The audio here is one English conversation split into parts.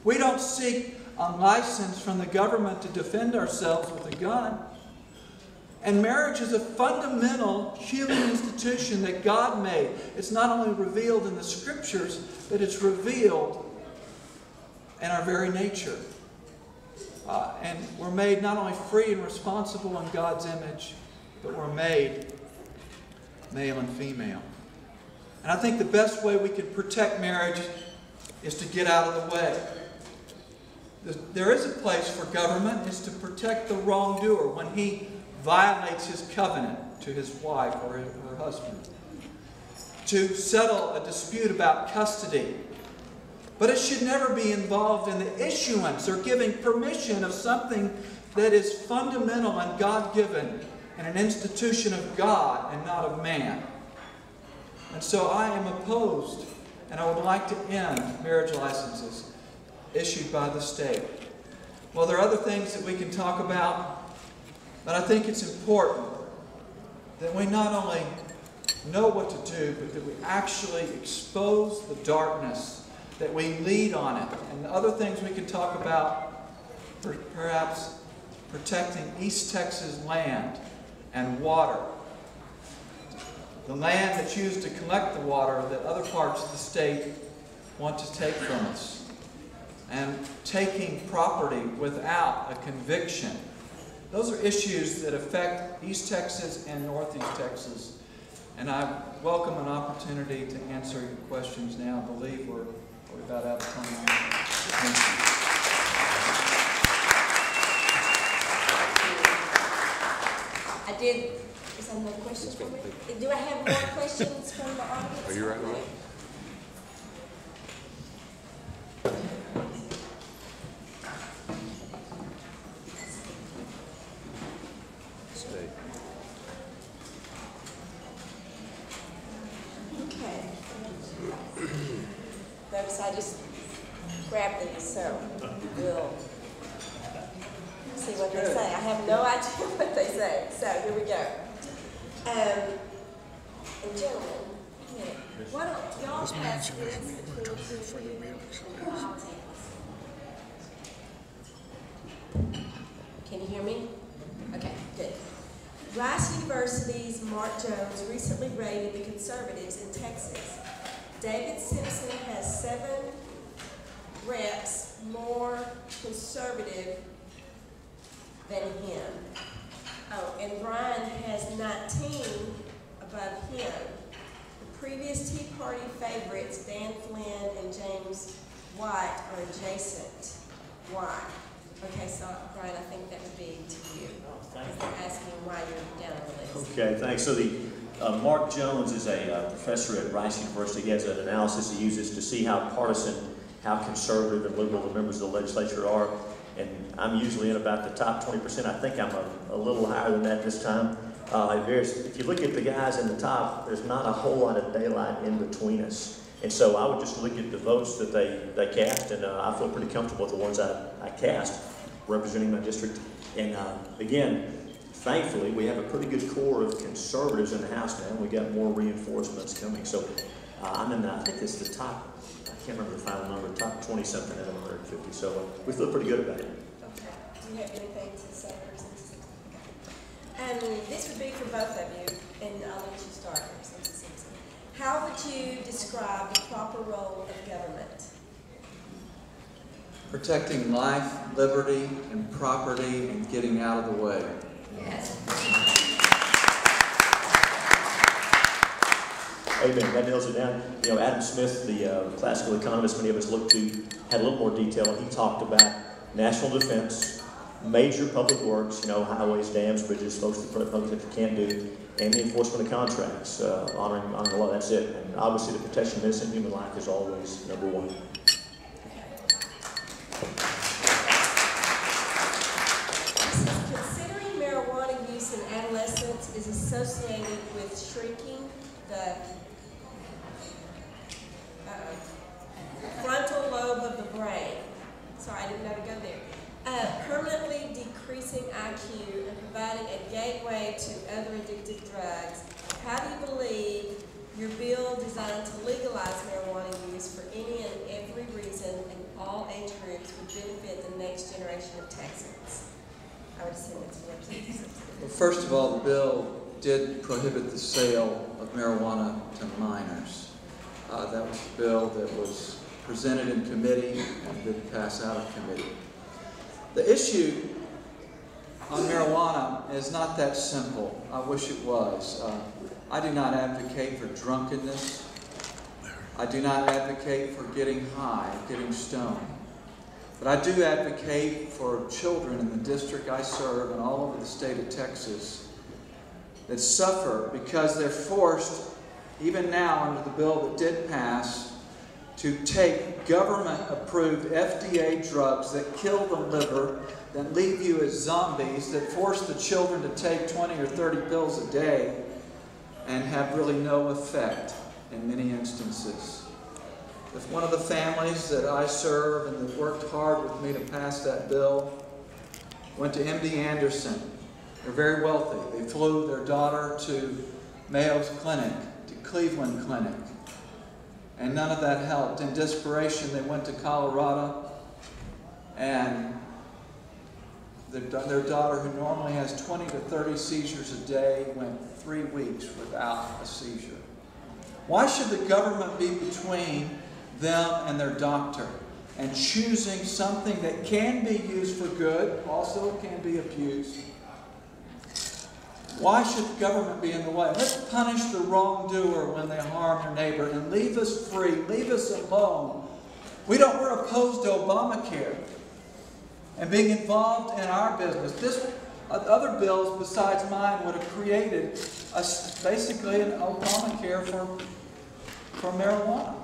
We don't seek a license from the government to defend ourselves with a gun. And marriage is a fundamental human institution that God made. It's not only revealed in the Scriptures, but it's revealed in our very nature. And we're made not only free and responsible in God's image, but we're made male and female. And I think the best way we can protect marriage is to get out of the way. There is a place for government. It's to protect the wrongdoer when he violates his covenant to his wife or her husband. To settle a dispute about custody. But it should never be involved in the issuance or giving permission of something that is fundamental and God-given and an institution of God and not of man. And so I am opposed, and I would like to end marriage licenses issued by the state. Well, there are other things that we can talk about, but I think it's important that we not only know what to do, but that we actually expose the darkness, that we lead on it. And the other things we can talk about, perhaps protecting East Texas land and water. The land that's used to collect the water that other parts of the state want to take from us. And taking property without a conviction. Those are issues that affect East Texas and Northeast Texas. And I welcome an opportunity to answer your questions now. I believe we're about out of time. Thank you. I did. Is there no questions for me? Do I have more questions from the audience? Are you writing that? Notice I just grabbed these, so we'll see what they say. I have no idea what they say, so here we go. And gentlemen, why don't y'all pass this between Can you hear me? Okay, good. Rice University's Mark Jones recently rated the conservatives in Texas. David Simpson has 7 reps more conservative than him. Oh, and Brian has 19 above him. The previous Tea Party favorites, Dan Flynn and James White, are adjacent. Why? Okay, so Brian, I think that would be to you. They're asking why you're down on the list. Okay, thanks. So the Mark Jones is a professor at Rice University. He has an analysis he uses to see how partisan, how conservative and liberal the members of the legislature are. And I'm usually in about the top 20%. I think I'm a little higher than that this time. If you look at the guys in the top, there's not a whole lot of daylight in between us. And so I would just look at the votes that they cast, and I feel pretty comfortable with the ones I cast representing my district. And again, thankfully, we have a pretty good core of conservatives in the House now, and we got more reinforcements coming. So I'm in, I think it's the top, I can't remember the final number, top 20-something out of 150. So we feel pretty good about it. Okay. Do you have anything to say? And this would be for both of you, and I'll let you start, Simpson. How would you describe the proper role of government? Protecting life, liberty, and property, and getting out of the way. Yes. Amen. That nails it down. You know, Adam Smith, the classical economist many of us look to, had a little more detail, and he talked about national defense, major public works, you know, highways, dams, bridges, folks that you can't do, and the enforcement of contracts, honoring the law. That's it. And obviously, the protection of innocent human life is always number one. Considering marijuana use in adolescents is associated with shrinking the frontal lobe of the brain. Sorry, I didn't know to go there. Permanently decreasing IQ and providing a gateway to other addictive drugs. How do you believe your bill designed to legalize marijuana use for any and every reason in all age groups benefit the next generation of Texans. I would assume that's Representative Simpson. Well, first of all, the bill did prohibit the sale of marijuana to minors. That was a bill that was presented in committee and didn't pass out of committee. The issue on marijuana is not that simple. I wish it was. I do not advocate for drunkenness. I do not advocate for getting high, getting stoned. But I do advocate for children in the district I serve and all over the state of Texas that suffer because they're forced, even now under the bill that did pass, to take government-approved FDA drugs that kill the liver, that leave you as zombies, that force the children to take 20 or 30 pills a day and have really no effect in many instances. If one of the families that I serve and that worked hard with me to pass that bill went to MD Anderson. They're very wealthy. They flew their daughter to Mayo's Clinic, to Cleveland Clinic, and none of that helped. In desperation, they went to Colorado, and their daughter, who normally has 20 to 30 seizures a day, went 3 weeks without a seizure. Why should the government be between them and their doctor and choosing something that can be used for good, also it can be abused? Why should the government be in the way? Let's punish the wrongdoer when they harm their neighbor and leave us free, leave us alone. We're opposed to Obamacare and being involved in our business. Other bills besides mine would have created basically an Obamacare for marijuana.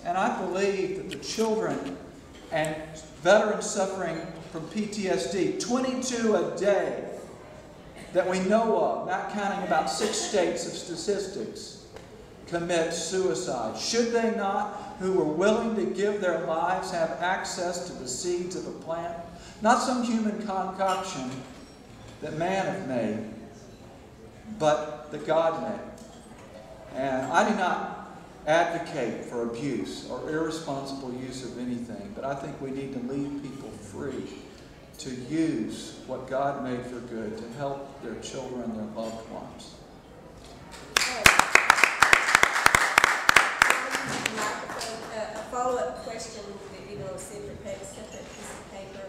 And I believe that the children and veterans suffering from PTSD, 22 a day, that we know of, not counting about 6 states of statistics, commit suicide. Should they not, who were willing to give their lives, have access to the seeds of a plant? Not some human concoction that man hath made, but that God made. And I do not advocate for abuse or irresponsible use of anything, but I think we need to leave people free to use what God made for good to help their children and their loved ones. A follow-up question that you don't see for a separate piece of paper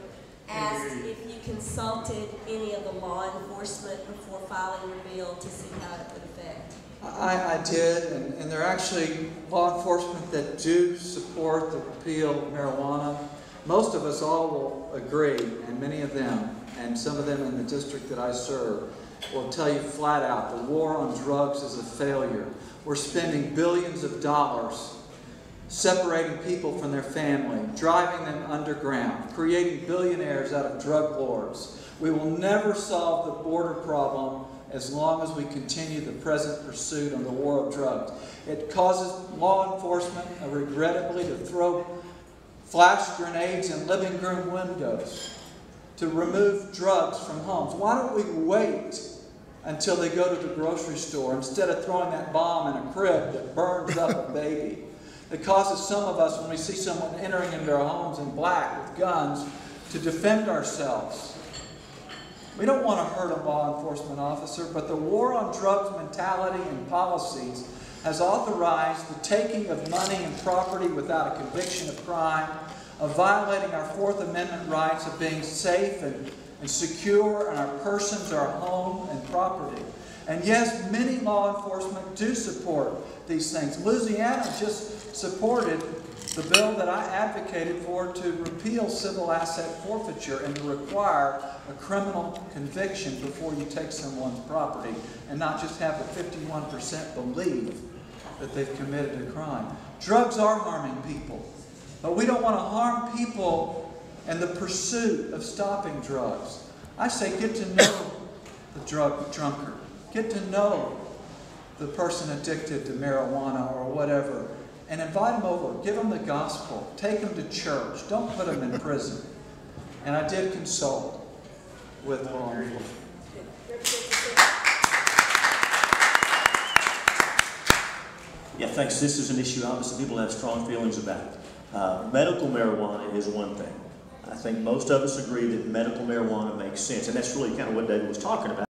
asked if you consulted any of the law enforcement before filing your bill to see how it would affect. I did, and there are actually law enforcement that do support the repeal of marijuana. Most of us all will agree, and many of them, and some of them in the district that I serve, will tell you flat out, the war on drugs is a failure. We're spending billions of dollars separating people from their family, driving them underground, creating billionaires out of drug lords. We will never solve the border problem as long as we continue the present pursuit on the war of drugs. It causes law enforcement, regrettably, to throw flash grenades in living room windows to remove drugs from homes. Why don't we wait until they go to the grocery store instead of throwing that bomb in a crib that burns up a baby? It causes some of us, when we see someone entering into our homes in black with guns, to defend ourselves. We don't want to hurt a law enforcement officer, but the war on drugs mentality and policies has authorized the taking of money and property without a conviction of crime, of violating our Fourth Amendment rights of being safe and secure in our persons, our home, and property. And yes, many law enforcement do support these things. Louisiana just supported the bill that I advocated for to repeal civil asset forfeiture and to require a criminal conviction before you take someone's property and not just have the 51% believe that they've committed a crime. Drugs are harming people, but we don't want to harm people in the pursuit of stopping drugs. I say get to know the drug drunkard. Get to know the person addicted to marijuana or whatever, and invite them over. Give them the gospel. Take them to church. Don't put them in prison. And I did consult with law enforcement. Yeah, thanks. This is an issue obviously people have strong feelings about. Medical marijuana is one thing. I think most of us agree that medical marijuana makes sense, and that's really kind of what David was talking about.